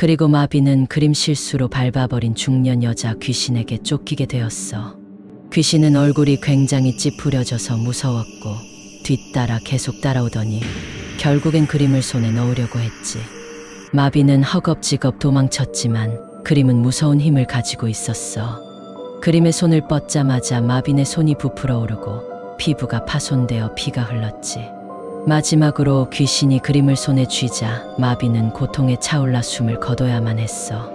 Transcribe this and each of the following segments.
그리고 마비는 그림 실수로 밟아버린 중년 여자 귀신에게 쫓기게 되었어. 귀신은 얼굴이 굉장히 찌푸려져서 무서웠고 뒤따라 계속 따라오더니 결국엔 그림을 손에 넣으려고 했지. 마비는 허겁지겁 도망쳤지만 그림은 무서운 힘을 가지고 있었어. 그림에 손을 뻗자마자 마빈의 손이 부풀어 오르고 피부가 파손되어 피가 흘렀지. 마지막으로 귀신이 그림을 손에 쥐자 마빈은 고통에 차올라 숨을 거둬야만 했어.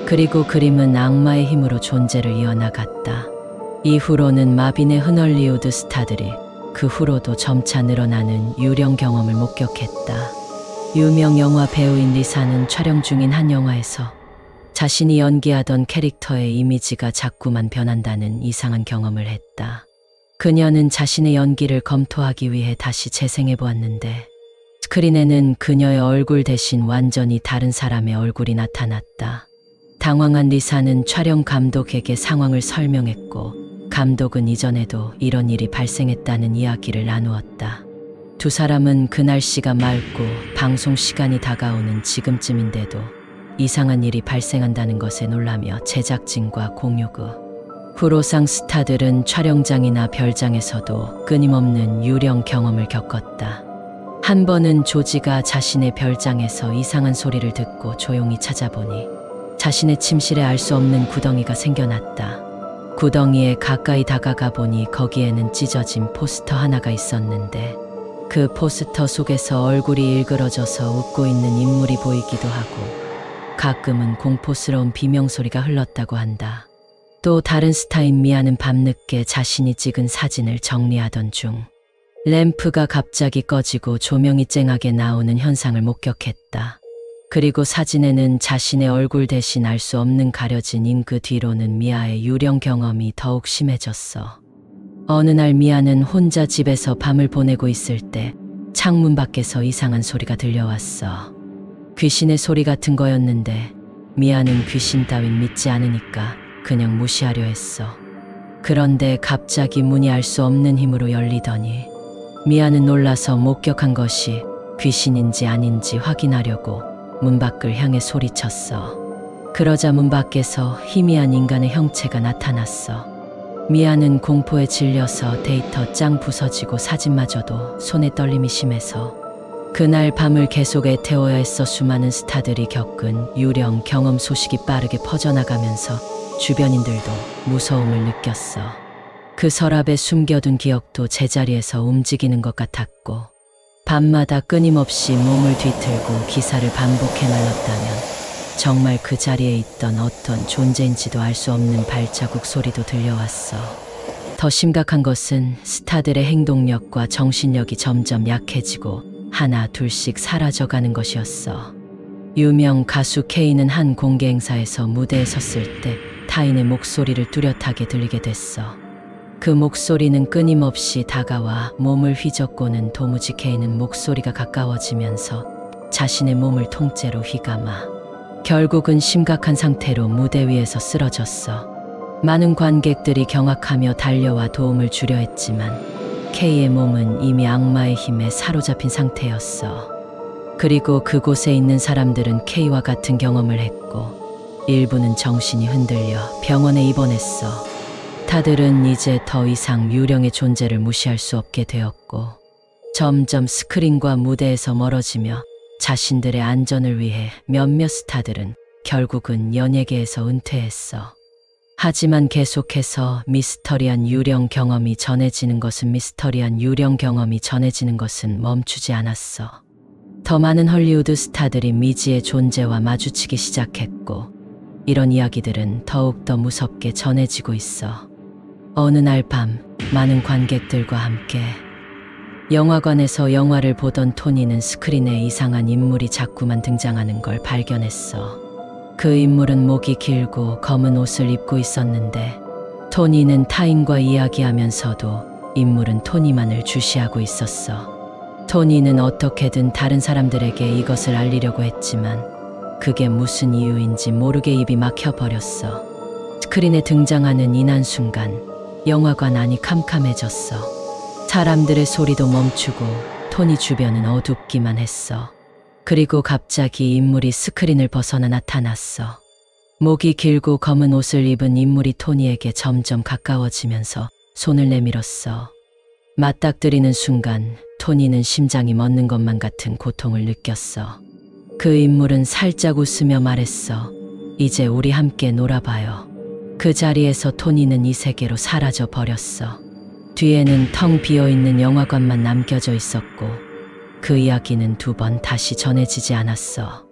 그리고 그림은 악마의 힘으로 존재를 이어나갔다. 이후로는 마빈의 흔얼리우드 스타들이 그 후로도 점차 늘어나는 유령 경험을 목격했다. 유명 영화 배우인 리사는 촬영 중인 한 영화에서 자신이 연기하던 캐릭터의 이미지가 자꾸만 변한다는 이상한 경험을 했다. 그녀는 자신의 연기를 검토하기 위해 다시 재생해 보았는데 스크린에는 그녀의 얼굴 대신 완전히 다른 사람의 얼굴이 나타났다. 당황한 리사는 촬영 감독에게 상황을 설명했고 감독은 이전에도 이런 일이 발생했다는 이야기를 나누었다. 두 사람은 그 날씨가 맑고 방송 시간이 다가오는 지금쯤인데도 이상한 일이 발생한다는 것에 놀라며 제작진과 공유고 프로상 스타들은 촬영장이나 별장에서도 끊임없는 유령 경험을 겪었다. 한 번은 조지가 자신의 별장에서 이상한 소리를 듣고 조용히 찾아보니 자신의 침실에 알 수 없는 구덩이가 생겨났다. 구덩이에 가까이 다가가 보니 거기에는 찢어진 포스터 하나가 있었는데 그 포스터 속에서 얼굴이 일그러져서 웃고 있는 인물이 보이기도 하고 가끔은 공포스러운 비명소리가 흘렀다고 한다. 또 다른 스타인 미아는 밤늦게 자신이 찍은 사진을 정리하던 중 램프가 갑자기 꺼지고 조명이 쨍하게 나오는 현상을 목격했다. 그리고 사진에는 자신의 얼굴 대신 알 수 없는 가려진 잉크 뒤로는 미아의 유령 경험이 더욱 심해졌어. 어느 날 미아는 혼자 집에서 밤을 보내고 있을 때 창문 밖에서 이상한 소리가 들려왔어. 귀신의 소리 같은 거였는데 미아는 귀신 따윈 믿지 않으니까 그냥 무시하려 했어. 그런데 갑자기 문이 알 수 없는 힘으로 열리더니 미아는 놀라서 목격한 것이 귀신인지 아닌지 확인하려고 문 밖을 향해 소리쳤어. 그러자 문 밖에서 희미한 인간의 형체가 나타났어. 미아는 공포에 질려서 데이터 짱 부서지고 사진마저도 손에 떨림이 심해서 그날 밤을 계속 애태워야 했어. 수많은 스타들이 겪은 유령 경험 소식이 빠르게 퍼져나가면서 주변인들도 무서움을 느꼈어. 그 서랍에 숨겨둔 기억도 제자리에서 움직이는 것 같았고 밤마다 끊임없이 몸을 뒤틀고 기사를 반복해 말렸다면 정말 그 자리에 있던 어떤 존재인지도 알 수 없는 발자국 소리도 들려왔어. 더 심각한 것은 스타들의 행동력과 정신력이 점점 약해지고 하나 둘씩 사라져가는 것이었어. 유명 가수 K는 한 공개 행사에서 무대에 섰을 때 타인의 목소리를 뚜렷하게 들리게 됐어. 그 목소리는 끊임없이 다가와 몸을 휘젓고는 도무지 K는 목소리가 가까워지면서 자신의 몸을 통째로 휘감아 결국은 심각한 상태로 무대 위에서 쓰러졌어. 많은 관객들이 경악하며 달려와 도움을 주려 했지만 K의 몸은 이미 악마의 힘에 사로잡힌 상태였어. 그리고 그곳에 있는 사람들은 K와 같은 경험을 했고 일부는 정신이 흔들려 병원에 입원했어. 다들은 이제 더 이상 유령의 존재를 무시할 수 없게 되었고 점점 스크린과 무대에서 멀어지며 자신들의 안전을 위해 몇몇 스타들은 결국은 연예계에서 은퇴했어. 하지만 계속해서 미스터리한 유령 경험이 전해지는 것은 멈추지 않았어. 더 많은 헐리우드 스타들이 미지의 존재와 마주치기 시작했고 이런 이야기들은 더욱더 무섭게 전해지고 있어. 어느 날 밤 많은 관객들과 함께 영화관에서 영화를 보던 토니는 스크린에 이상한 인물이 자꾸만 등장하는 걸 발견했어. 그 인물은 목이 길고 검은 옷을 입고 있었는데 토니는 타인과 이야기하면서도 인물은 토니만을 주시하고 있었어. 토니는 어떻게든 다른 사람들에게 이것을 알리려고 했지만 그게 무슨 이유인지 모르게 입이 막혀버렸어. 스크린에 등장하는 인한 순간 영화관 안이 캄캄해졌어. 사람들의 소리도 멈추고 토니 주변은 어둡기만 했어. 그리고 갑자기 인물이 스크린을 벗어나 나타났어. 목이 길고 검은 옷을 입은 인물이 토니에게 점점 가까워지면서 손을 내밀었어. 맞닥뜨리는 순간 토니는 심장이 멎는 것만 같은 고통을 느꼈어. 그 인물은 살짝 웃으며 말했어. 이제 우리 함께 놀아봐요. 그 자리에서 토니는 이 세계로 사라져 버렸어. 뒤에는 텅 비어있는 영화관만 남겨져 있었고 그 이야기는 두 번 다시 전해지지 않았어.